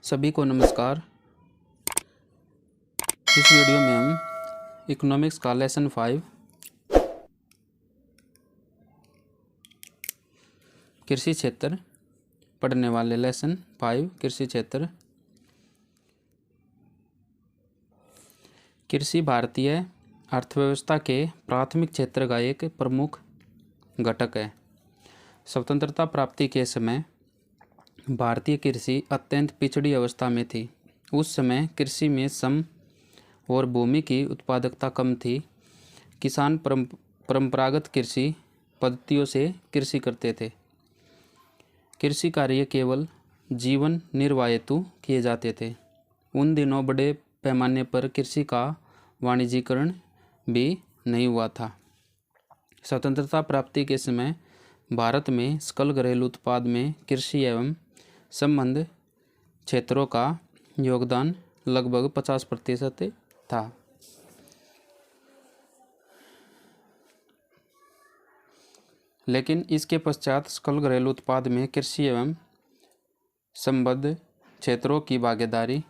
सभी को नमस्कार। इस वीडियो में हम इकोनॉमिक्स का लेसन 5 कृषि क्षेत्र पढ़ने वाले। लेसन 5 कृषि क्षेत्र। कृषि भारतीय अर्थव्यवस्था के प्राथमिक क्षेत्र का एक प्रमुख घटक है। स्वतंत्रता प्राप्ति के समय भारतीय कृषि अत्यंत पिछड़ी अवस्था में थी। उस समय कृषि में श्रम और भूमि की उत्पादकता कम थी। किसान परंपरागत कृषि पद्धतियों से कृषि करते थे। कृषि कार्य केवल जीवन निर्वाह हेतु किए जाते थे। उन दिनों बड़े पैमाने पर कृषि का वाणिज्यीकरण भी नहीं हुआ था। स्वतंत्रता प्राप्ति के समय भारत में सकल घरेलू उत्पाद में कृषि एवं संबद्ध क्षेत्रों का योगदान लगभग 50% था। लेकिन इसके पश्चात सकल घरेलू उत्पाद में कृषि एवं संबद्ध क्षेत्रों की भागीदारी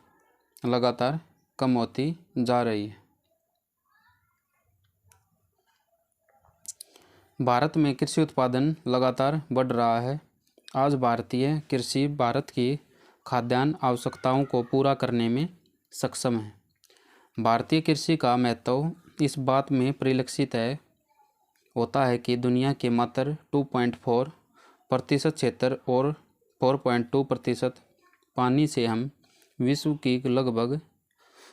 लगातार कम होती जा रही है। भारत में कृषि उत्पादन लगातार बढ़ रहा है। आज भारतीय कृषि भारत की खाद्यान्न आवश्यकताओं को पूरा करने में सक्षम है। भारतीय कृषि का महत्व इस बात में परिलक्षित होता है कि दुनिया के मात्र 2.4% क्षेत्र और 4.2% पानी से हम विश्व की लगभग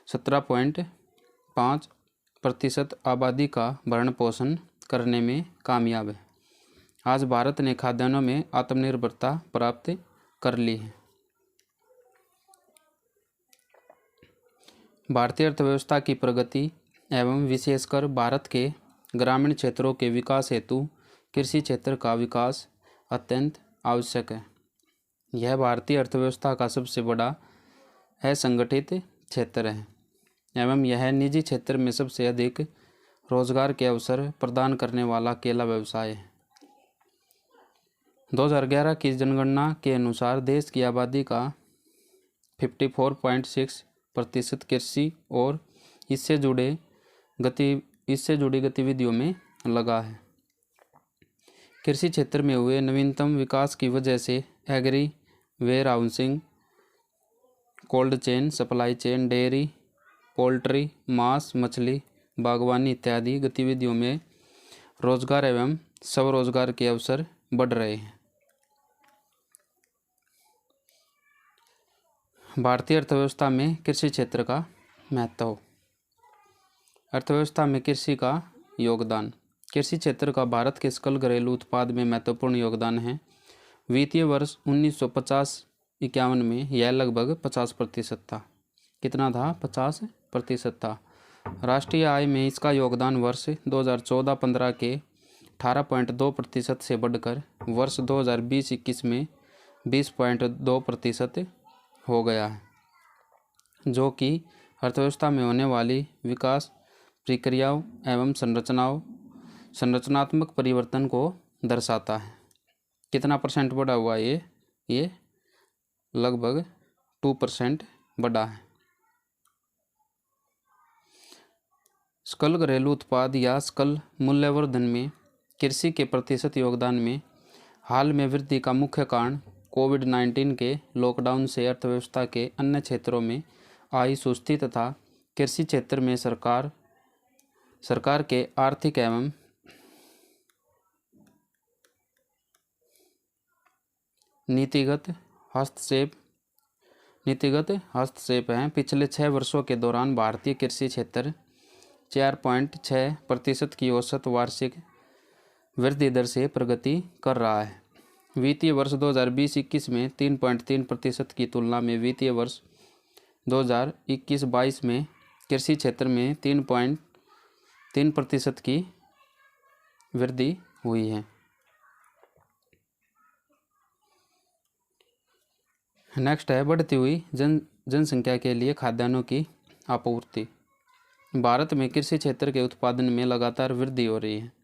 17.5% आबादी का भरण पोषण करने में कामयाब है। आज भारत ने खाद्यान्नों में आत्मनिर्भरता प्राप्त कर ली है। भारतीय अर्थव्यवस्था की प्रगति एवं विशेषकर भारत के ग्रामीण क्षेत्रों के विकास हेतु कृषि क्षेत्र का विकास अत्यंत आवश्यक है। यह भारतीय अर्थव्यवस्था का सबसे बड़ा असंगठित क्षेत्र है एवं यह निजी क्षेत्र में सबसे अधिक रोजगार के अवसर प्रदान करने वाला अकेला व्यवसाय है। 2011 की जनगणना के अनुसार देश की आबादी का 54.6% कृषि और इससे जुड़ी गतिविधियों में लगा है। कृषि क्षेत्र में हुए नवीनतम विकास की वजह से agri warehousing, cold chain, supply chain, dairy, poultry, मांस, मछली, बागवानी इत्यादि गतिविधियों में रोजगार एवं स्वरोजगार के अवसर बढ़ रहे हैं। भारतीय अर्थव्यवस्था में कृषि क्षेत्र का महत्व। अर्थव्यवस्था में कृषि का योगदान। कृषि क्षेत्र का भारत के सकल घरेलू उत्पाद में महत्वपूर्ण योगदान है। वित्तीय वर्ष 1950-51 में यह लगभग 50% था। कितना था? 50% था। राष्ट्रीय आय में इसका योगदान वर्ष 2014-15 के 18.2% से बढ़कर वर्ष 2020-21 में 20.2% हो गया है, जो कि अर्थव्यवस्था में होने वाली विकास प्रक्रियाओं एवं संरचनात्मक परिवर्तन को दर्शाता है। कितना परसेंट बढ़ा हुआ है? ये लगभग 2% बढ़ा है। सकल घरेलू उत्पाद या सकल मूल्यवर्धन में कृषि के प्रतिशत योगदान में हाल में वृद्धि का मुख्य कारण कोविड-19 के लॉकडाउन से अर्थव्यवस्था के अन्य क्षेत्रों में आई सुस्ती तथा कृषि क्षेत्र में सरकार के आर्थिक एवं नीतिगत हस्तक्षेप हैं। पिछले 6 वर्षों के दौरान भारतीय कृषि क्षेत्र 4.6% की औसत वार्षिक वृद्धि दर से प्रगति कर रहा है। वित्तीय वर्ष 2020-21 में 3.3% की तुलना में वित्तीय वर्ष 2021-22 में कृषि क्षेत्र में 3.3% की वृद्धि हुई है। नेक्स्ट है बढ़ती हुई जनसंख्या के लिए खाद्यान्नों की आपूर्ति। भारत में कृषि क्षेत्र के उत्पादन में लगातार वृद्धि हो रही है।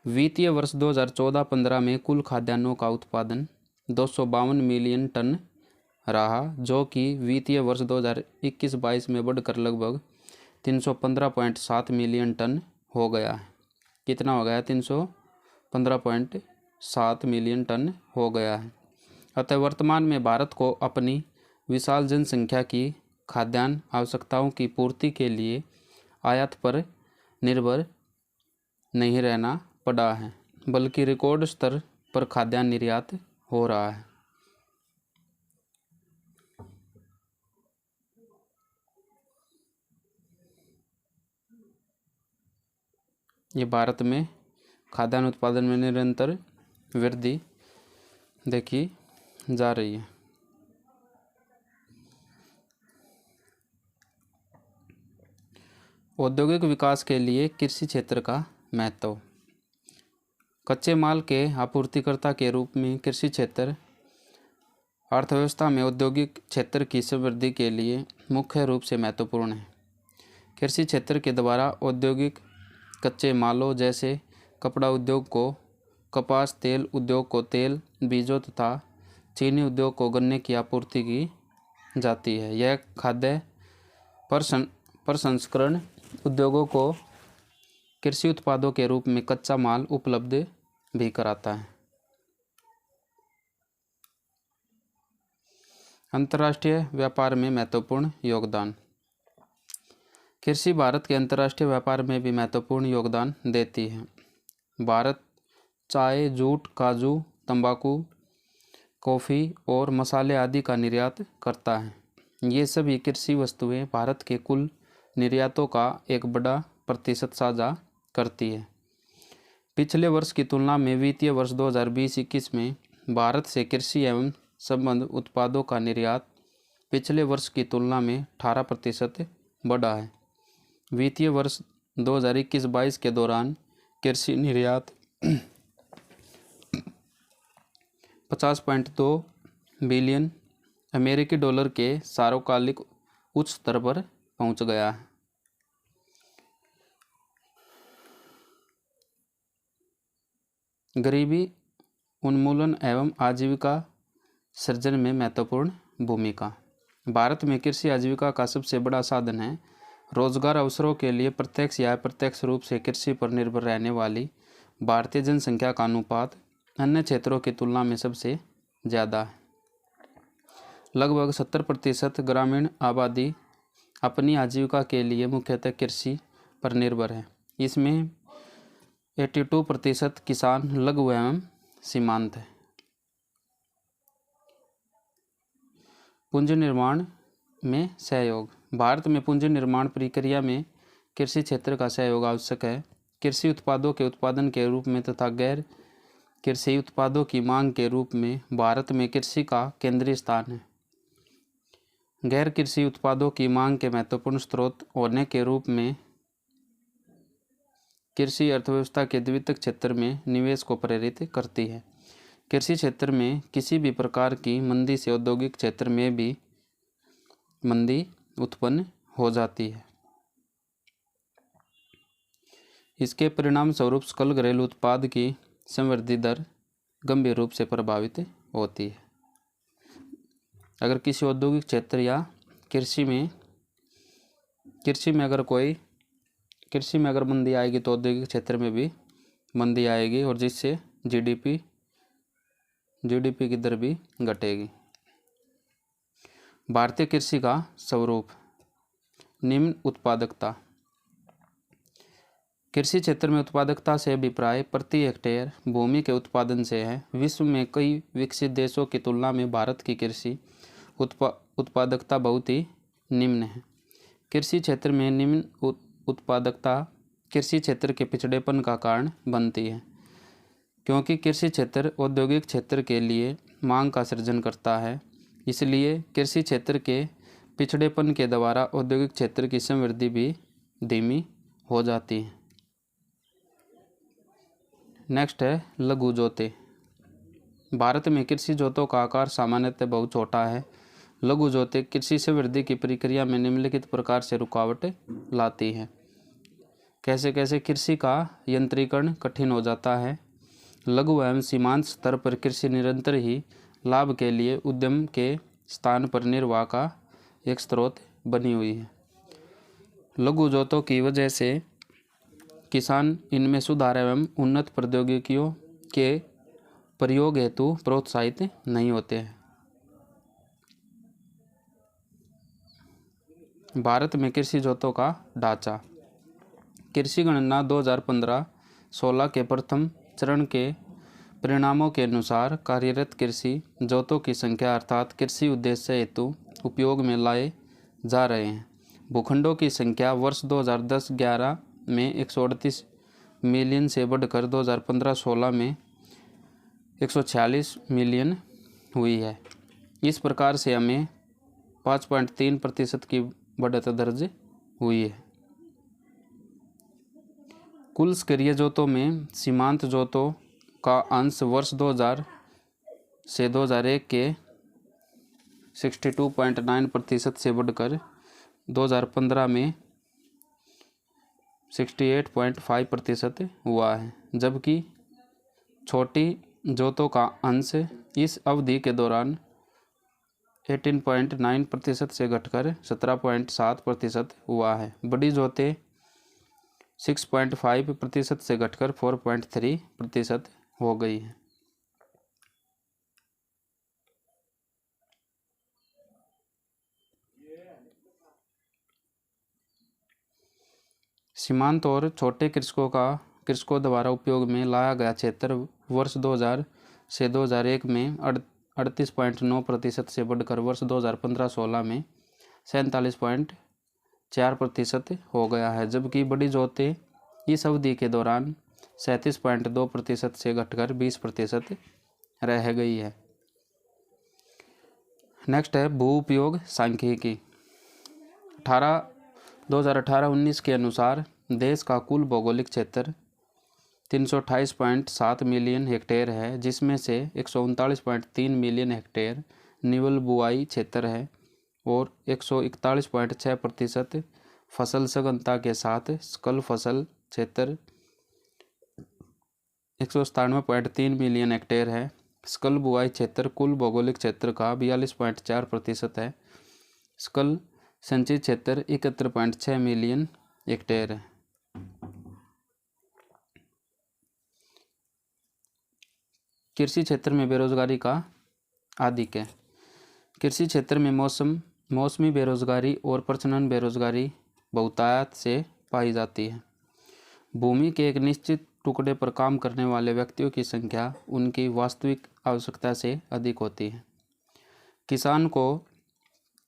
वित्तीय वर्ष 2014-15 में कुल खाद्यान्नों का उत्पादन 252 मिलियन टन रहा, जो कि वित्तीय वर्ष 2021-22 में बढ़कर लगभग 315.7 मिलियन टन हो गया है। कितना हो गया? 315.7 मिलियन टन हो गया है। अतः वर्तमान में भारत को अपनी विशाल जनसंख्या की खाद्यान्न आवश्यकताओं की पूर्ति के लिए आयात पर निर्भर नहीं रहना पड़ा है, बल्कि रिकॉर्ड स्तर पर खाद्यान्न निर्यात हो रहा है। ये भारत में खाद्यान्न उत्पादन में निरंतर वृद्धि देखी जा रही है। औद्योगिक विकास के लिए कृषि क्षेत्र का महत्व। कच्चे माल के आपूर्तिकर्ता के रूप में कृषि क्षेत्र अर्थव्यवस्था में औद्योगिक क्षेत्र की समृद्धि के लिए मुख्य रूप से महत्वपूर्ण है। कृषि क्षेत्र के द्वारा औद्योगिक कच्चे मालों जैसे कपड़ा उद्योग को, कपास तेल उद्योग को तेल बीजों तथा चीनी उद्योग को गन्ने की आपूर्ति की जाती है। यह खाद्य प्रसंस्करण उद्योगों को कृषि उत्पादों के रूप में कच्चा माल उपलब्ध भी कराता है। अंतर्राष्ट्रीय व्यापार में महत्वपूर्ण योगदान। कृषि भारत के अंतर्राष्ट्रीय व्यापार में भी महत्वपूर्ण योगदान देती है। भारत चाय, जूट, काजू, तंबाकू, कॉफ़ी और मसाले आदि का निर्यात करता है। ये सभी कृषि वस्तुएं भारत के कुल निर्यातों का एक बड़ा प्रतिशत साझा करती है। पिछले वर्ष की तुलना में वित्तीय वर्ष 2020-21 में भारत से कृषि एवं संबद्ध उत्पादों का निर्यात पिछले वर्ष की तुलना में 18% बढ़ा है। वित्तीय वर्ष 2021-22 के दौरान कृषि निर्यात 50.2 बिलियन अमेरिकी डॉलर के सार्वकालिक उच्च स्तर पर पहुंच गया है। गरीबी उन्मूलन एवं आजीविका सृजन में महत्वपूर्ण भूमिका। भारत में कृषि आजीविका का सबसे बड़ा साधन है। रोजगार अवसरों के लिए प्रत्यक्ष या अप्रत्यक्ष रूप से कृषि पर निर्भर रहने वाली भारतीय जनसंख्या का अनुपात अन्य क्षेत्रों की तुलना में सबसे ज़्यादा है। लगभग 70% ग्रामीण आबादी अपनी आजीविका के लिए मुख्यतः कृषि पर निर्भर है। इसमें 82% किसान लघु एवं सीमांत है। पूंजी निर्माण में सहयोग। भारत में पूंजी निर्माण प्रक्रिया में कृषि क्षेत्र का सहयोग आवश्यक है। कृषि उत्पादों के उत्पादन के रूप में तथा गैर कृषि उत्पादों की मांग के रूप में भारत में कृषि का केंद्रीय स्थान है। गैर कृषि उत्पादों की मांग के महत्वपूर्ण स्रोत होने के रूप में कृषि अर्थव्यवस्था के द्वितीयक क्षेत्र में निवेश को प्रेरित करती है। कृषि क्षेत्र में किसी भी प्रकार की मंदी से औद्योगिक क्षेत्र में भी मंदी उत्पन्न हो जाती है। इसके परिणाम स्वरूप सकल घरेलू उत्पाद की संवृद्धि दर गंभीर रूप से प्रभावित होती है। अगर किसी औद्योगिक क्षेत्र या कृषि में अगर मंदी आएगी तो औद्योगिक क्षेत्र में भी मंदी आएगी और जिससे जीडीपी की दर भी घटेगी। भारतीय कृषि का स्वरूप। निम्न उत्पादकता। कृषि क्षेत्र में उत्पादकता से अभिप्राय प्रति हेक्टेयर भूमि के उत्पादन से है। विश्व में कई विकसित देशों की तुलना में भारत की कृषि उत्पादकता बहुत ही निम्न है। कृषि क्षेत्र में निम्न उत्पादकता कृषि क्षेत्र के पिछड़ेपन का कारण बनती है, क्योंकि कृषि क्षेत्र औद्योगिक क्षेत्र के लिए मांग का सृजन करता है। इसलिए कृषि क्षेत्र के पिछड़ेपन के द्वारा औद्योगिक क्षेत्र की समृद्धि भी धीमी हो जाती है। नेक्स्ट है लघु जोते। भारत में कृषि जोतों का आकार सामान्यतः बहुत छोटा है। लघु जोते कृषि समृद्धि की प्रक्रिया में निम्नलिखित प्रकार से रुकावट लाती है। कैसे कैसे कृषि का यंत्रीकरण कठिन हो जाता है। लघु एवं सीमांत स्तर पर कृषि निरंतर ही लाभ के लिए उद्यम के स्थान पर निर्वाह का एक स्रोत बनी हुई है। लघु जोतों की वजह से किसान इनमें सुधार एवं उन्नत प्रौद्योगिकियों के प्रयोग हेतु प्रोत्साहित नहीं होते हैं। भारत में कृषि जोतों का ढांचा। कृषि गणना 2015-16 के प्रथम चरण के परिणामों के अनुसार कार्यरत कृषि जोतों की संख्या अर्थात कृषि उद्देश्य हेतु उपयोग में लाए जा रहे हैं भूखंडों की संख्या वर्ष 2010-11 में 138 मिलियन से बढ़कर 2015-16 में 146 मिलियन हुई है। इस प्रकार से हमें 5.3% की बढ़त दर्ज हुई है। कुल सक्रिय जोतों में सीमांत जोतों का अंश वर्ष 2000 से 2001 के 62.9% से बढ़कर 2015 में 68.5% हुआ है, जबकि छोटी जोतों का अंश इस अवधि के दौरान 18.9% से घटकर 17.7% हुआ है। बड़ी जोतें 6.5% से घटकर 4.3% हो गई है। सीमांत और छोटे कृषकों द्वारा उपयोग में लाया गया क्षेत्र वर्ष 2000 से 2001 में 38.9% से बढ़कर वर्ष 2015-16 में 47.4% हो गया है, जबकि बड़ी जोतें इस अवधि के दौरान 37.2% से घटकर 20% रह गई है। नेक्स्ट है भू उपयोग सांख्यिकी। 2018-19 के अनुसार देश का कुल भौगोलिक क्षेत्र 328.7 मिलियन हेक्टेयर है, जिसमें से 139.3 मिलियन हेक्टेयर निवल बुआई क्षेत्र है और 141.6% फसल सघनता के साथ सकल फसल क्षेत्र 197.3 मिलियन हेक्टेयर है। सकल बुआई क्षेत्र कुल भौगोलिक क्षेत्र का 42.4% है। सकल संचित क्षेत्र 71.6 मिलियन हेक्टेयर है। कृषि क्षेत्र में बेरोजगारी का अधिक है। कृषि क्षेत्र में मौसमी बेरोजगारी और प्रजनन बेरोजगारी बहुतायत से पाई जाती है। भूमि के एक निश्चित टुकड़े पर काम करने वाले व्यक्तियों की संख्या उनकी वास्तविक आवश्यकता से अधिक होती है। किसान को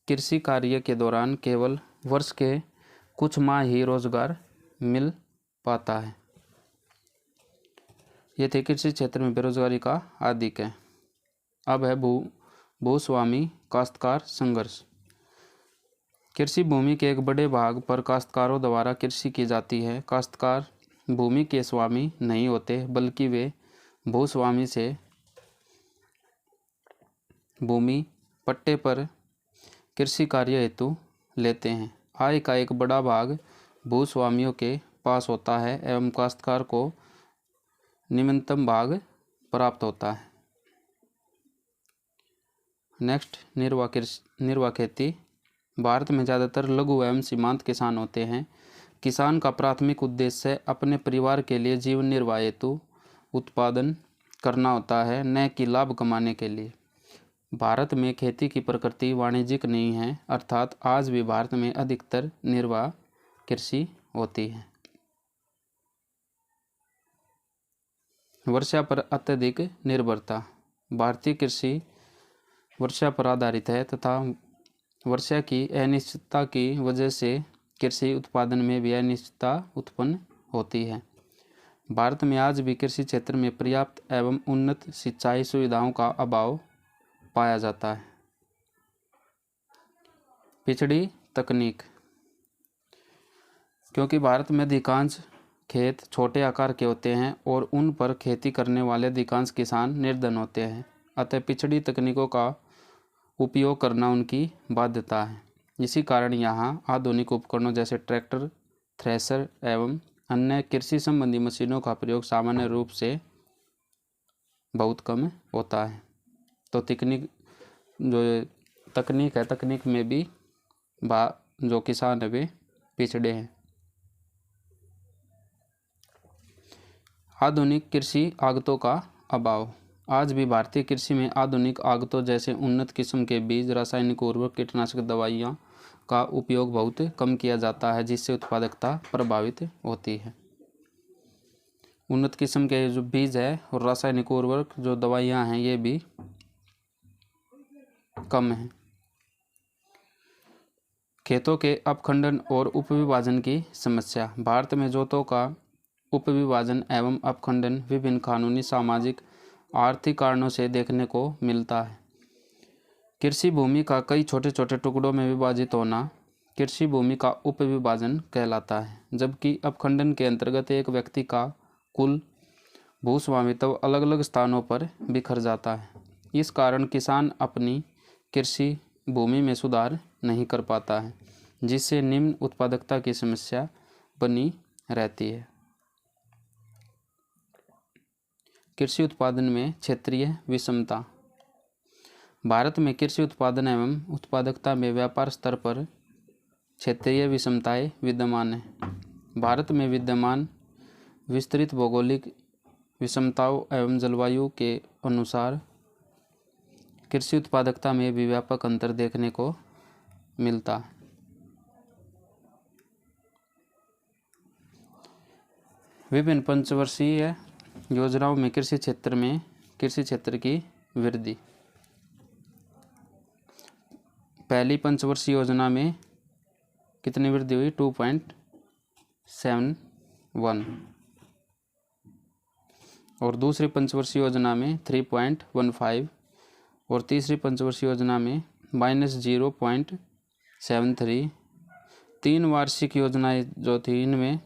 कृषि कार्य के दौरान केवल वर्ष के कुछ माह ही रोजगार मिल पाता है। ये थे कृषि क्षेत्र में बेरोजगारी का अधिक है। अब है भूस्वामी काश्तकार संघर्ष। कृषि भूमि के एक बड़े भाग पर काश्तकारों द्वारा कृषि की जाती है। काश्तकार भूमि के स्वामी नहीं होते, बल्कि वे भूस्वामी से भूमि पट्टे पर कृषि कार्य हेतु लेते हैं। आय का एक बड़ा भाग भूस्वामियों के पास होता है एवं काश्तकार को निम्नतम भाग प्राप्त होता है। नेक्स्ट निर्वाह खेती। भारत में ज़्यादातर लघु एवं सीमांत किसान होते हैं। किसान का प्राथमिक उद्देश्य अपने परिवार के लिए जीवन निर्वाह हेतु उत्पादन करना होता है, न कि लाभ कमाने के लिए। भारत में खेती की प्रकृति वाणिज्यिक नहीं है, अर्थात आज भी भारत में अधिकतर निर्वाह कृषि होती है। वर्षा पर अत्यधिक निर्भरता। भारतीय कृषि वर्षा पर आधारित है तथा वर्षा की अनिश्चितता की वजह से कृषि उत्पादन में भी अनिश्चितता उत्पन्न होती है। भारत में आज भी कृषि क्षेत्र में पर्याप्त एवं उन्नत सिंचाई सुविधाओं का अभाव पाया जाता है। पिछड़ी तकनीक। क्योंकि भारत में अधिकांश खेत छोटे आकार के होते हैं और उन पर खेती करने वाले अधिकांश किसान निर्धन होते हैं, अतः पिछड़ी तकनीकों का उपयोग करना उनकी बाध्यता है। इसी कारण यहाँ आधुनिक उपकरणों जैसे ट्रैक्टर, थ्रेशर एवं अन्य कृषि संबंधी मशीनों का प्रयोग सामान्य रूप से बहुत कम होता है। तो तकनीक जो तकनीक है, तकनीक में भी जो किसान है वे पिछड़े हैं। आधुनिक कृषि आगतों का अभाव। आज भी भारतीय कृषि में आधुनिक आगतों जैसे उन्नत किस्म के बीज, रासायनिक उर्वरक, कीटनाशक दवाइयाँ का उपयोग बहुत कम किया जाता है, जिससे उत्पादकता प्रभावित होती है। उन्नत किस्म के जो बीज है और रासायनिक उर्वरक जो दवाइयाँ हैं ये भी कम हैं। खेतों के अपखंडन और उपविभाजन की समस्या। भारत में जोतों का उपविभाजन एवं अपखंडन विभिन्न कानूनी, सामाजिक, आर्थिक कारणों से देखने को मिलता है। कृषि भूमि का कई छोटे छोटे टुकड़ों में विभाजित होना कृषि भूमि का उपविभाजन कहलाता है, जबकि अपखंडन के अंतर्गत एक व्यक्ति का कुल भूस्वामित्व अलग अलग स्थानों पर बिखर जाता है। इस कारण किसान अपनी कृषि भूमि में सुधार नहीं कर पाता है, जिससे निम्न उत्पादकता की समस्या बनी रहती है। कृषि उत्पादन में क्षेत्रीय विषमता। भारत में कृषि उत्पादन एवं उत्पादकता में व्यापार स्तर पर क्षेत्रीय विषमताएं विद्यमान हैं। भारत में विद्यमान विस्तृत भौगोलिक विषमताओं एवं जलवायु के अनुसार कृषि उत्पादकता में भी व्यापक अंतर देखने को मिलता है। विभिन्न पंचवर्षीय योजनाओं में कृषि क्षेत्र की वृद्धि। पहली पंचवर्षीय योजना में कितनी वृद्धि हुई? 2.71 और दूसरी पंचवर्षीय योजना में 3.15 और तीसरी पंचवर्षीय योजना में -0.73। तीन वार्षिक योजनाएं जो थी इनमें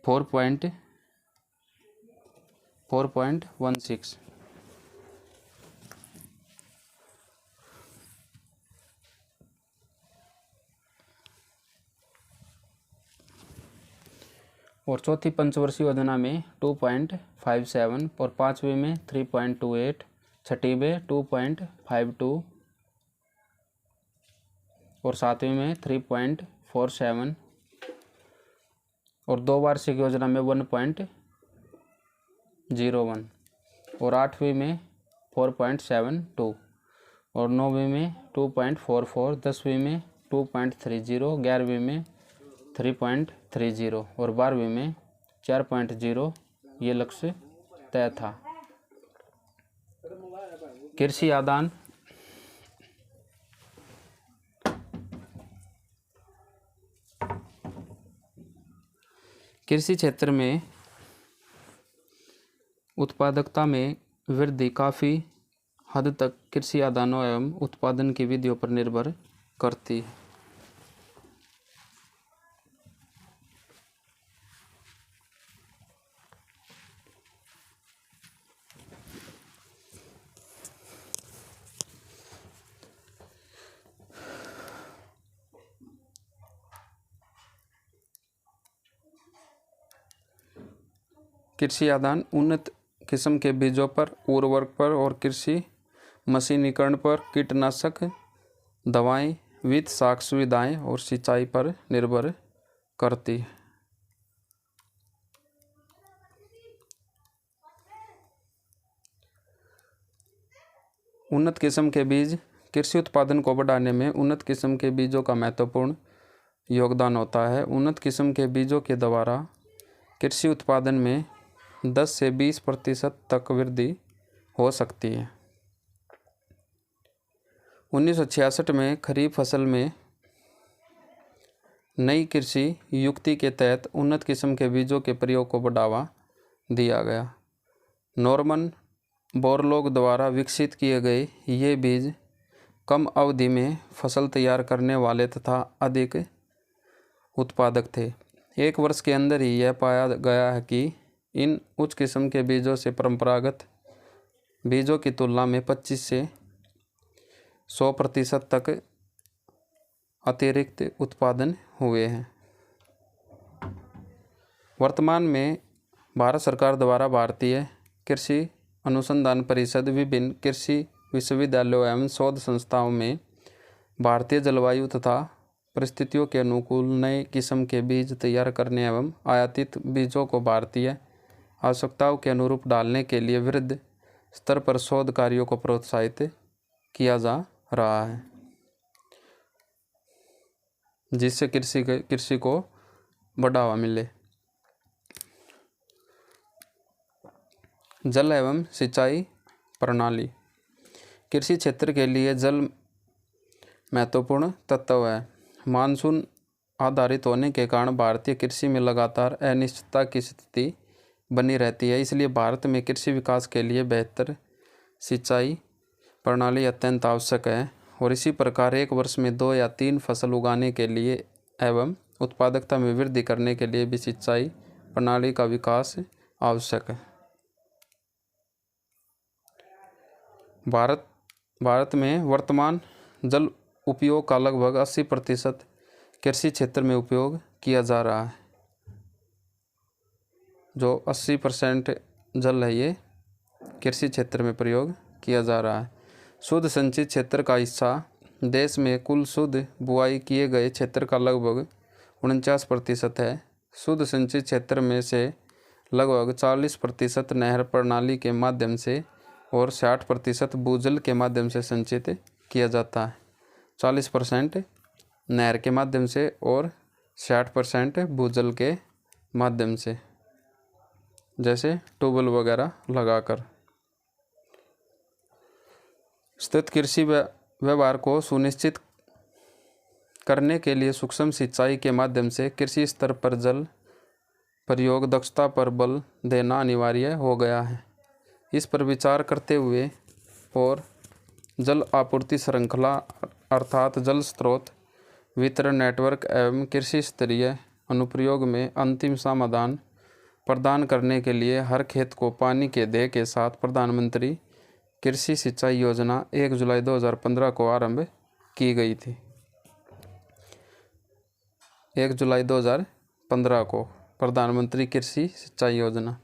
4.16 और चौथी पंचवर्षीय योजना में 2.57 और पाँचवीं में 3.28, छठी में 2.52 और सातवीं में 3.47 और दो वार्षिक योजना में 1.01 और आठवीं में 4.72 और नौवीं में 2.44, 10वीं में 2.30, 11वीं में 3.30 और 12वीं में 4.0 ये लक्ष्य तय था। कृषि आदान कृषि क्षेत्र में उत्पादकता में वृद्धि काफ़ी हद तक कृषि आदानों एवं उत्पादन की विधियों पर निर्भर करती है। कृषि आदान उन्नत किस्म के बीजों पर, उर्वरक पर और कृषि मशीनीकरण पर, कीटनाशक दवाएं, वित्त, साख सुविधाएं और सिंचाई पर निर्भर करती है। उन्नत किस्म के बीज। कृषि उत्पादन को बढ़ाने में उन्नत किस्म के बीजों का महत्वपूर्ण योगदान होता है। उन्नत किस्म के बीजों के द्वारा कृषि उत्पादन में 10 से 20% तक वृद्धि हो सकती है। 1966 में खरीफ फसल में नई कृषि युक्ति के तहत उन्नत किस्म के बीजों के प्रयोग को बढ़ावा दिया गया। नॉर्मन बोरलॉग द्वारा विकसित किए गए ये बीज कम अवधि में फसल तैयार करने वाले तथा अधिक उत्पादक थे। एक वर्ष के अंदर ही यह पाया गया है कि इन उच्च किस्म के बीजों से परंपरागत बीजों की तुलना में 25 से 100% तक अतिरिक्त उत्पादन हुए हैं। वर्तमान में भारत सरकार द्वारा भारतीय कृषि अनुसंधान परिषद, विभिन्न कृषि विश्वविद्यालयों एवं शोध संस्थाओं में भारतीय जलवायु तथा परिस्थितियों के अनुकूल नए किस्म के बीज तैयार करने एवं आयातित बीजों को भारतीय आवश्यकताओं के अनुरूप डालने के लिए वृहद स्तर पर शोध कार्यों को प्रोत्साहित किया जा रहा है, जिससे कृषि को बढ़ावा मिले। जल एवं सिंचाई प्रणाली। कृषि क्षेत्र के लिए जल महत्वपूर्ण तत्व है। मानसून आधारित होने के कारण भारतीय कृषि में लगातार अनिश्चितता की स्थिति बनी रहती है। इसलिए भारत में कृषि विकास के लिए बेहतर सिंचाई प्रणाली अत्यंत आवश्यक है और इसी प्रकार एक वर्ष में 2 या 3 फसल उगाने के लिए एवं उत्पादकता में वृद्धि करने के लिए भी सिंचाई प्रणाली का विकास आवश्यक है। भारत में वर्तमान जल उपयोग का लगभग 80% कृषि क्षेत्र में उपयोग किया जा रहा है। जो 80% जल है ये कृषि क्षेत्र में प्रयोग किया जा रहा है। शुद्ध संचित क्षेत्र का हिस्सा देश में कुल शुद्ध बुआई किए गए क्षेत्र का लगभग 49% है। शुद्ध संचित क्षेत्र में से लगभग 40% नहर प्रणाली के माध्यम से और 60% भूजल के माध्यम से संचित किया जाता है। 40% नहर के माध्यम से और 60% भूजल के माध्यम से, जैसे ट्यूबवेल वगैरह लगाकर। स्थित कृषि व्यवहार को सुनिश्चित करने के लिए सूक्ष्म सिंचाई के माध्यम से कृषि स्तर पर जल प्रयोग दक्षता पर बल देना अनिवार्य हो गया है। इस पर विचार करते हुए और जल आपूर्ति श्रृंखला अर्थात जल स्रोत वितरण नेटवर्क एवं कृषि स्तरीय अनुप्रयोग में अंतिम समाधान प्रदान करने के लिए हर खेत को पानी के ध्येय के साथ प्रधानमंत्री कृषि सिंचाई योजना 1 जुलाई 2015 को आरंभ की गई थी। 1 जुलाई 2015 को प्रधानमंत्री कृषि सिंचाई योजना।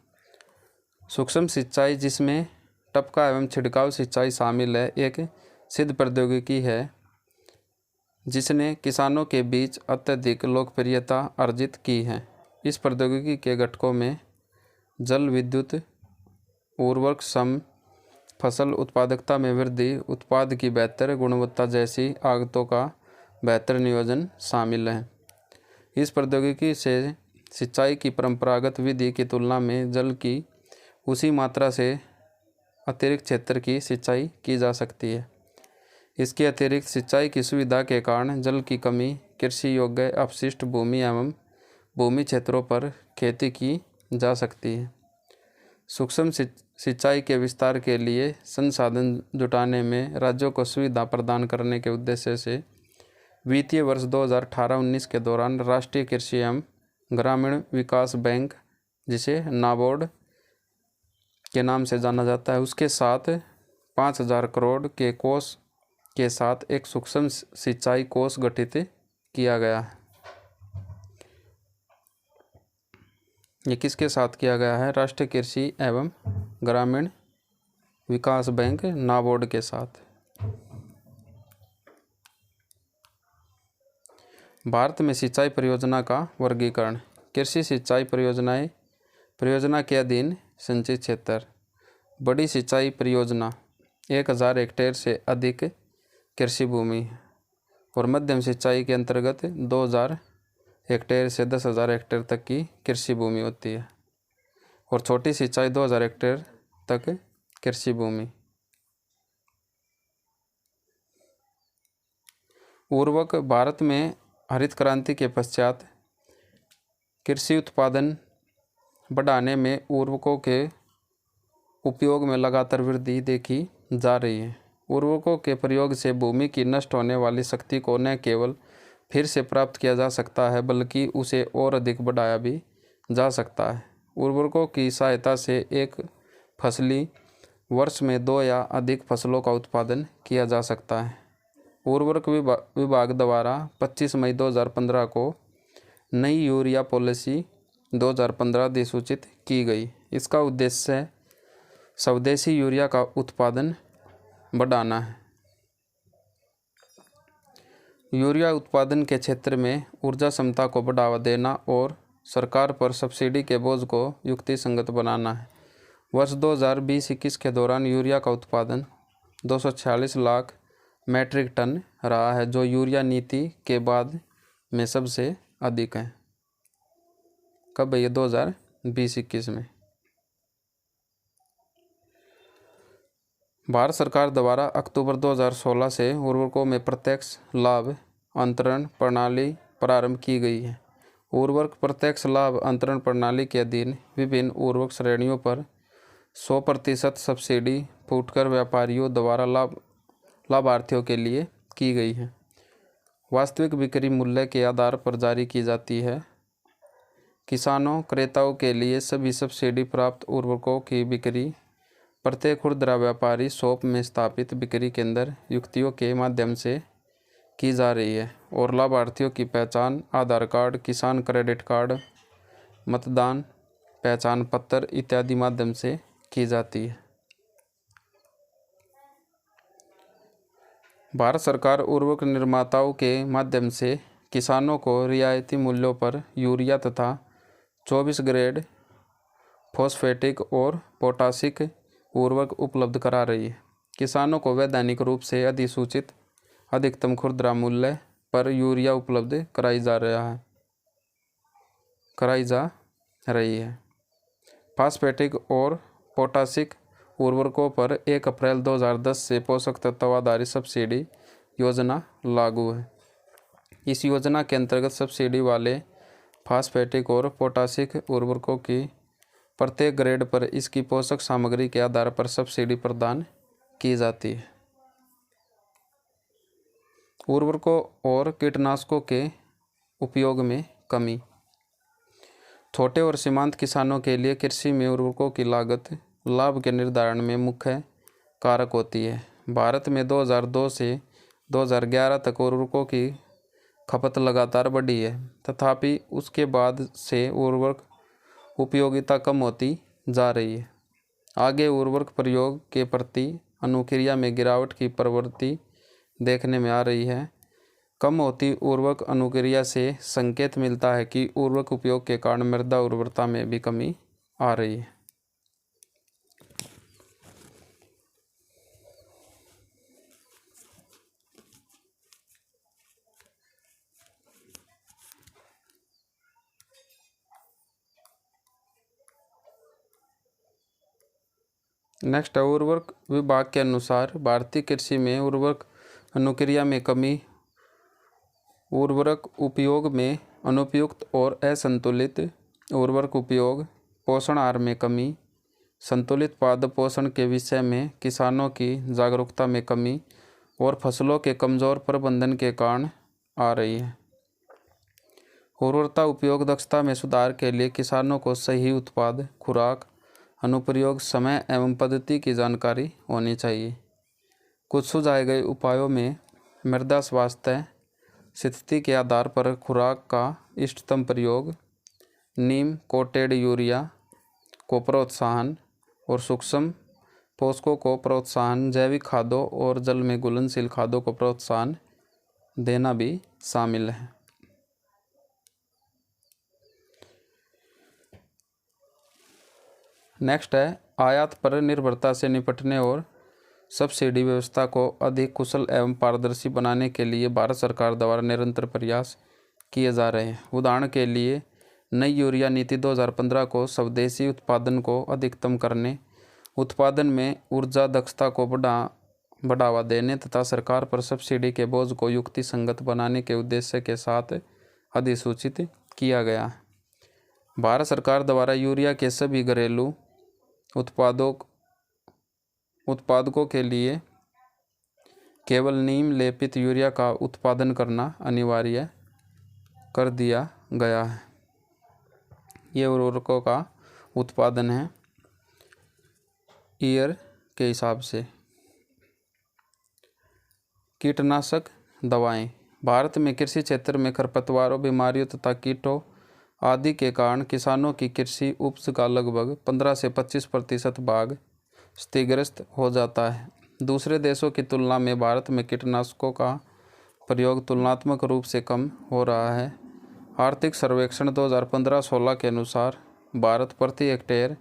सूक्ष्म सिंचाई, जिसमें टपका एवं छिड़काव सिंचाई शामिल है, एक सिद्ध प्रौद्योगिकी है जिसने किसानों के बीच अत्यधिक लोकप्रियता अर्जित की है। इस प्रौद्योगिकी के घटकों में जल विद्युत, उर्वरक सम, फसल उत्पादकता में वृद्धि, उत्पाद की बेहतर गुणवत्ता जैसी आगतों का बेहतर नियोजन शामिल है। इस प्रौद्योगिकी से सिंचाई की परंपरागत विधि की तुलना में जल की उसी मात्रा से अतिरिक्त क्षेत्र की सिंचाई की जा सकती है। इसके अतिरिक्त सिंचाई की सुविधा के कारण जल की कमी कृषि योग्य अपशिष्ट भूमि एवं भूमि क्षेत्रों पर खेती की जा सकती है। सूक्ष्म सिंचाई के विस्तार के लिए संसाधन जुटाने में राज्यों को सुविधा प्रदान करने के उद्देश्य से वित्तीय वर्ष 2018-19 के दौरान राष्ट्रीय कृषि एवं ग्रामीण विकास बैंक, जिसे नाबार्ड के नाम से जाना जाता है, उसके साथ 5,000 करोड़ के कोष के साथ एक सूक्ष्म सिंचाई कोष गठित किया गया है। ये किसके साथ किया गया है? राष्ट्रीय कृषि एवं ग्रामीण विकास बैंक नाबार्ड के साथ। भारत में सिंचाई परियोजना का वर्गीकरण। कृषि सिंचाई परियोजना के अधीन संचित क्षेत्र। बड़ी सिंचाई परियोजना 1,000 हेक्टेयर से अधिक कृषि भूमि और मध्यम सिंचाई के अंतर्गत 2,000 हेक्टेयर से 10,000 हेक्टेयर तक की कृषि भूमि होती है और छोटी सिंचाई 2,000 हेक्टेयर तक कृषि भूमि। उर्वरक। भारत में हरित क्रांति के पश्चात कृषि उत्पादन बढ़ाने में उर्वरकों के उपयोग में लगातार वृद्धि देखी जा रही है। उर्वरकों के प्रयोग से भूमि की नष्ट होने वाली शक्ति को न केवल फिर से प्राप्त किया जा सकता है बल्कि उसे और अधिक बढ़ाया भी जा सकता है। उर्वरकों की सहायता से एक फसली वर्ष में 2 या अधिक फसलों का उत्पादन किया जा सकता है। उर्वरक विभाग द्वारा 25 मई 2015 को नई यूरिया पॉलिसी 2015 अधिसूचित की गई। इसका उद्देश्य स्वदेशी यूरिया का उत्पादन बढ़ाना है। यूरिया उत्पादन के क्षेत्र में ऊर्जा क्षमता को बढ़ावा देना और सरकार पर सब्सिडी के बोझ को युक्तिसंगत बनाना है। वर्ष 2020-21 के दौरान यूरिया का उत्पादन 246 लाख मैट्रिक टन रहा है, जो यूरिया नीति के बाद में सबसे अधिक है। कब है ये? 2020-21 में। भारत सरकार द्वारा अक्टूबर 2016 से उर्वरकों में प्रत्यक्ष लाभ अंतरण प्रणाली प्रारंभ की गई है। उर्वरक प्रत्यक्ष लाभ अंतरण प्रणाली के अधीन विभिन्न उर्वरक श्रेणियों पर 100% सब्सिडी फुटकर व्यापारियों द्वारा लाभार्थियों के लिए की गई है। वास्तविक बिक्री मूल्य के आधार पर जारी की जाती है। किसानों क्रेताओं के लिए सभी सब्सिडी प्राप्त उर्वरकों की बिक्री प्रत्येक खुदरा व्यापारी शॉप में स्थापित बिक्री केंद्र युक्तियों के माध्यम से की जा रही है और लाभार्थियों की पहचान आधार कार्ड, किसान क्रेडिट कार्ड, मतदान पहचान पत्र इत्यादि माध्यम से की जाती है। भारत सरकार उर्वरक निर्माताओं के माध्यम से किसानों को रियायती मूल्यों पर यूरिया तथा 24 ग्रेड फॉस्फेटिक और पोटासिक उर्वरक उपलब्ध करा रही है। किसानों को वैधानिक रूप से अधिसूचित अधिकतम खुदरा मूल्य पर यूरिया उपलब्ध कराई जा रही है। फास्फेटिक और पोटासिक उर्वरकों पर 1 अप्रैल 2010 से पोषक तत्व आधारित सब्सिडी योजना लागू है। इस योजना के अंतर्गत सब्सिडी वाले फास्फेटिक और पोटासिक उर्वरकों की प्रत्येक ग्रेड पर इसकी पोषक सामग्री के आधार पर सब्सिडी प्रदान की जाती है। उर्वरकों और कीटनाशकों के उपयोग में कमी। छोटे और सीमांत किसानों के लिए कृषि में उर्वरकों की लागत लाभ के निर्धारण में मुख्य कारक होती है। भारत में 2002 से 2011 तक उर्वरकों की खपत लगातार बढ़ी है, तथापि उसके बाद से उर्वरक उपयोगिता कम होती जा रही है। आगे उर्वरक प्रयोग के प्रति अनुक्रिया में गिरावट की प्रवृत्ति देखने में आ रही है। कम होती उर्वरक अनुक्रिया से संकेत मिलता है कि उर्वरक उपयोग के कारण मृदा उर्वरता में भी कमी आ रही है। नेक्स्ट है उर्वरक विभाग के अनुसार भारतीय कृषि में उर्वरक अनुक्रिया में कमी, उर्वरक उपयोग में अनुपयुक्त और असंतुलित उर्वरक उपयोग, पोषण आहार में कमी, संतुलित पाद पोषण के विषय में किसानों की जागरूकता में कमी और फसलों के कमजोर प्रबंधन के कारण आ रही है। उर्वरता उपयोग दक्षता में सुधार के लिए किसानों को सही उत्पाद, खुराक, अनुप्रयोग समय एवं पद्धति की जानकारी होनी चाहिए। कुछ सुझाए गए उपायों में मृदा स्वास्थ्य स्थिति के आधार पर खुराक का इष्टतम प्रयोग, नीम कोटेड यूरिया को प्रोत्साहन और सूक्ष्म पोषकों को प्रोत्साहन, जैविक खादों और जल में घुलनशील खादों को प्रोत्साहन देना भी शामिल है। नेक्स्ट है आयात पर निर्भरता से निपटने और सब्सिडी व्यवस्था को अधिक कुशल एवं पारदर्शी बनाने के लिए भारत सरकार द्वारा निरंतर प्रयास किए जा रहे हैं। उदाहरण के लिए नई यूरिया नीति 2015 को स्वदेशी उत्पादन को अधिकतम करने, उत्पादन में ऊर्जा दक्षता को बढ़ावा देने तथा सरकार पर सब्सिडी के बोझ को युक्तिसंगत बनाने के उद्देश्य के साथ अधिसूचित किया गया है। भारत सरकार द्वारा यूरिया के सभी घरेलू उत्पादकों के लिए केवल नीम लेपित यूरिया का उत्पादन करना अनिवार्य कर दिया गया है। ये उर्वरकों का उत्पादन है ईयर के हिसाब से। कीटनाशक दवाएं। भारत में कृषि क्षेत्र में खरपतवारों, बीमारियों तथा कीटों आदि के कारण किसानों की कृषि उपज का लगभग 15 से 25% भाग क्षतिग्रस्त हो जाता है। दूसरे देशों की तुलना में भारत में कीटनाशकों का प्रयोग तुलनात्मक रूप से कम हो रहा है। आर्थिक सर्वेक्षण 2015-16 के अनुसार भारत प्रति हेक्टेयर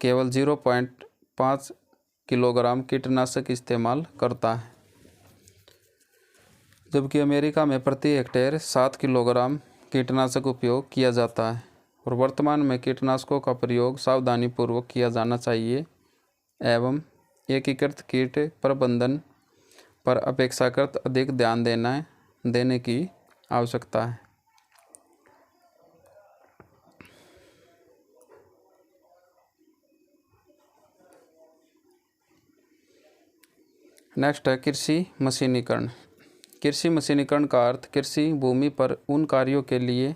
केवल 0.5 किलोग्राम कीटनाशक इस्तेमाल करता है, जबकि अमेरिका में प्रति हेक्टेयर 7 किलोग्राम कीटनाशक उपयोग किया जाता है। और वर्तमान में कीटनाशकों का प्रयोग सावधानीपूर्वक किया जाना चाहिए एवं एकीकृत कीट प्रबंधन पर अपेक्षाकृत अधिक ध्यान देने की आवश्यकता है। नेक्स्ट है कृषि मशीनीकरण। कृषि मशीनीकरण का अर्थ कृषि भूमि पर उन कार्यों के लिए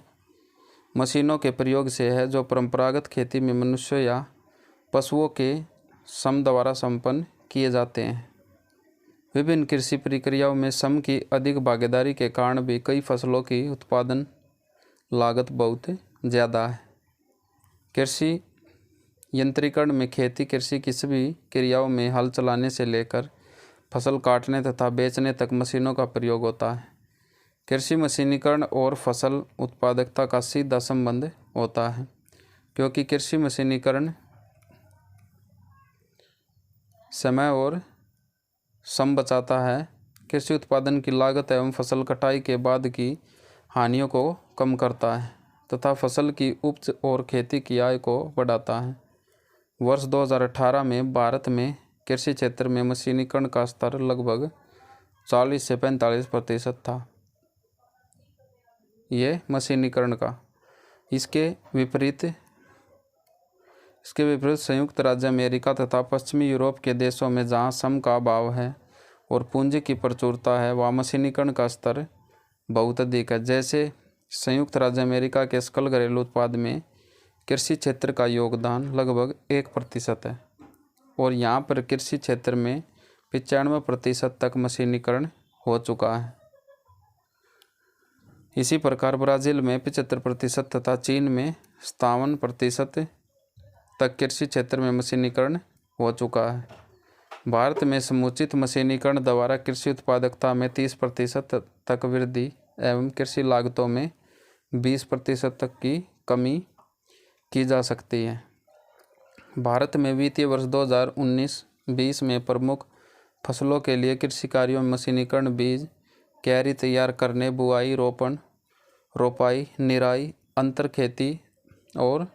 मशीनों के प्रयोग से है जो परंपरागत खेती में मनुष्य या पशुओं के श्रम द्वारा संपन्न किए जाते हैं। विभिन्न कृषि प्रक्रियाओं में श्रम की अधिक भागीदारी के कारण भी कई फसलों की उत्पादन लागत बहुत ज़्यादा है। कृषि यंत्रीकरण में खेती कृषि की सभी क्रियाओं में हल चलाने से लेकर फसल काटने तथा बेचने तक मशीनों का प्रयोग होता है। कृषि मशीनीकरण और फसल उत्पादकता का सीधा संबंध होता है, क्योंकि कृषि मशीनीकरण समय और श्रम बचाता है, कृषि उत्पादन की लागत एवं फसल कटाई के बाद की हानियों को कम करता है तथा फसल की उपज और खेती की आय को बढ़ाता है। वर्ष 2018 में भारत में कृषि क्षेत्र में मशीनीकरण का स्तर लगभग 40 से 45% था। ये मशीनीकरण का। इसके विपरीत संयुक्त राज्य अमेरिका तथा पश्चिमी यूरोप के देशों में जहाँ श्रम का अभाव है और पूंजी की प्रचुरता है, वहाँ मशीनीकरण का स्तर बहुत अधिक है। जैसे संयुक्त राज्य अमेरिका के सकल घरेलू उत्पाद में कृषि क्षेत्र का योगदान लगभग 1% है और यहाँ पर कृषि क्षेत्र में 95% तक मशीनीकरण हो चुका है। इसी प्रकार ब्राज़ील में 75% तथा चीन में 57% तक कृषि क्षेत्र में मशीनीकरण हो चुका है। भारत में समुचित मशीनीकरण द्वारा कृषि उत्पादकता में 30% तक वृद्धि एवं कृषि लागतों में 20% तक की कमी की जा सकती है। भारत में वित्तीय वर्ष 2019-20 में प्रमुख फसलों के लिए कृषि कार्यों में मशीनीकरण बीज क्यारी तैयार करने, बुआई, रोपाई, निराई, अंतर खेती और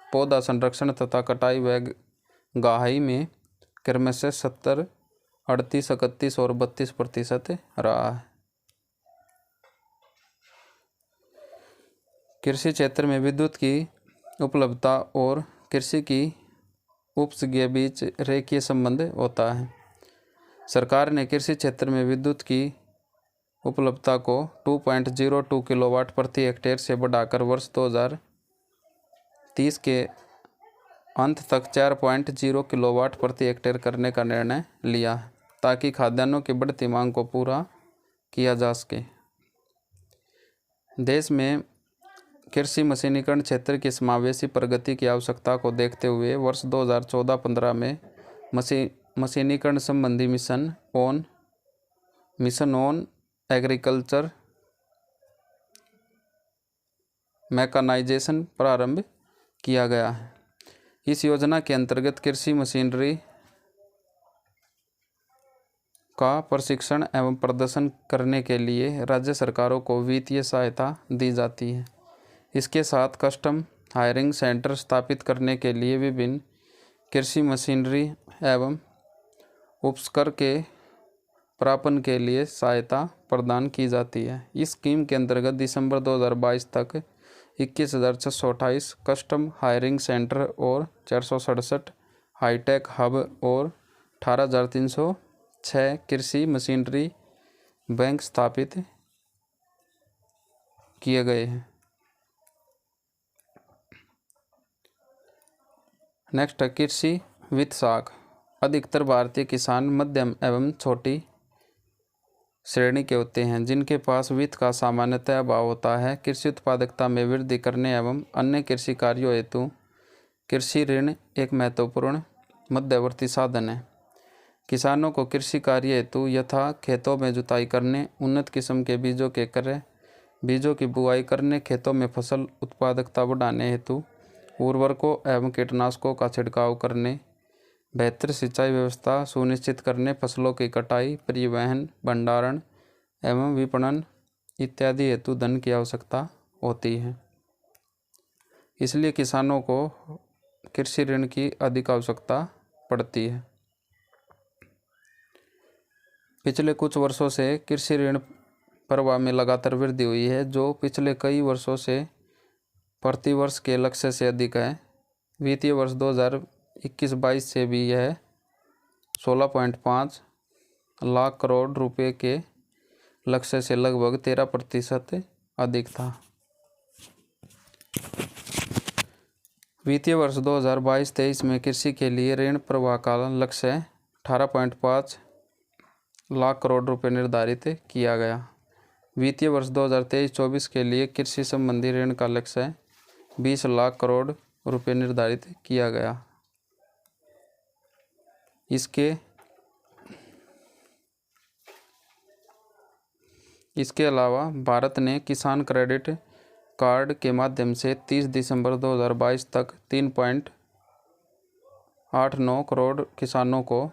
पौधा संरक्षण तथा कटाई व गाहाई में क्रमशः 70, 38, 31 और 32% रहा है। कृषि क्षेत्र में विद्युत की उपलब्धता और कृषि की उपज के बीच रेखीय संबंध होता है। सरकार ने कृषि क्षेत्र में विद्युत की उपलब्धता को 2.02 किलोवाट प्रति हेक्टेयर से बढ़ाकर वर्ष 2030 के अंत तक 4.0 किलोवाट प्रति हेक्टेयर करने का निर्णय लिया है, ताकि खाद्यान्नों की बढ़ती मांग को पूरा किया जा सके। देश में कृषि मशीनीकरण क्षेत्र की समावेशी प्रगति की आवश्यकता को देखते हुए वर्ष 2014-15 में मशीनीकरण संबंधी मिशन ऑन एग्रीकल्चर मैकेनाइजेशन प्रारंभ किया गया है। इस योजना के अंतर्गत कृषि मशीनरी का प्रशिक्षण एवं प्रदर्शन करने के लिए राज्य सरकारों को वित्तीय सहायता दी जाती है। इसके साथ कस्टम हायरिंग सेंटर स्थापित करने के लिए विभिन्न कृषि मशीनरी एवं उपकरण के प्रापण के लिए सहायता प्रदान की जाती है। इस स्कीम के अंतर्गत दिसंबर 2022 तक 21,628 कस्टम हायरिंग सेंटर और 467 हाईटेक हब और 18,306 कृषि मशीनरी बैंक स्थापित किए गए हैं। नेक्स्ट है कृषि वित्त साख। अधिकतर भारतीय किसान मध्यम एवं छोटी श्रेणी के होते हैं, जिनके पास वित्त का सामान्यतः अभाव होता है। कृषि उत्पादकता में वृद्धि करने एवं अन्य कृषि कार्यों हेतु कृषि ऋण एक महत्वपूर्ण मध्यवर्ती साधन है। किसानों को कृषि कार्य हेतु यथा खेतों में जुताई करने, उन्नत किस्म के बीजों के क्रय, बीजों की बुआई करने, खेतों में फसल उत्पादकता बढ़ाने हेतु उर्वरकों एवं कीटनाशकों का छिड़काव करने, बेहतर सिंचाई व्यवस्था सुनिश्चित करने, फसलों की कटाई, परिवहन, भंडारण एवं विपणन इत्यादि हेतु धन की आवश्यकता होती है। इसलिए किसानों को कृषि ऋण की अधिक आवश्यकता पड़ती है। पिछले कुछ वर्षों से कृषि ऋण प्रवाह में लगातार वृद्धि हुई है, जो पिछले कई वर्षों से प्रतिवर्ष के लक्ष्य से अधिक है। वित्तीय वर्ष 2021-22 से भी यह 16.5 लाख करोड़ रुपए के लक्ष्य से लगभग 13% अधिक था। वित्तीय वर्ष 2022-23 में कृषि के लिए ऋण प्रवाह का लक्ष्य 18.5 लाख करोड़ रुपए निर्धारित किया गया। वित्तीय वर्ष 2023-24 के लिए कृषि संबंधी ऋण का लक्ष्य 20 लाख करोड़ रुपए निर्धारित किया गया। इसके अलावा भारत ने किसान क्रेडिट कार्ड के माध्यम से 30 दिसंबर 2022 तक 3.89 करोड़ किसानों को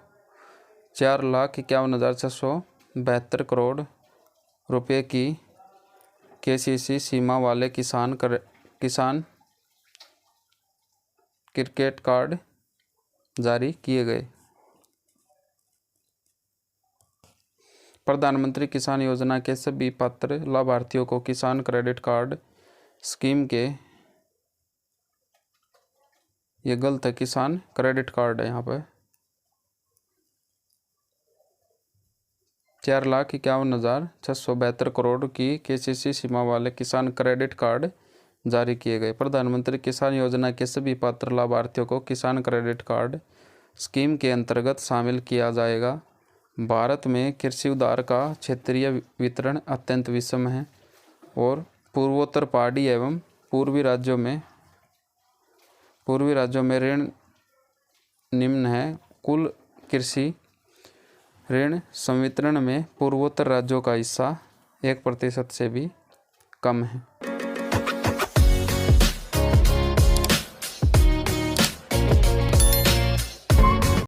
4,51,672 करोड़ रुपए की केसीसी सीमा वाले किसान क्रेडिट कार्ड जारी किए गए। प्रधानमंत्री किसान योजना के सभी पात्र लाभार्थियों को किसान क्रेडिट कार्ड स्कीम के, ये गलत है, किसान क्रेडिट कार्ड है, यहाँ पे 4,51,672 करोड़ की केसीसी सीमा वाले किसान क्रेडिट कार्ड जारी किए गए। प्रधानमंत्री किसान योजना के सभी पात्र लाभार्थियों को किसान क्रेडिट कार्ड स्कीम के अंतर्गत शामिल किया जाएगा। भारत में कृषि उधार का क्षेत्रीय वितरण अत्यंत विषम है और पूर्वोत्तर पहाड़ी एवं पूर्वी राज्यों में ऋण निम्न है। कुल कृषि ऋण संवितरण में पूर्वोत्तर राज्यों का हिस्सा 1% से भी कम है।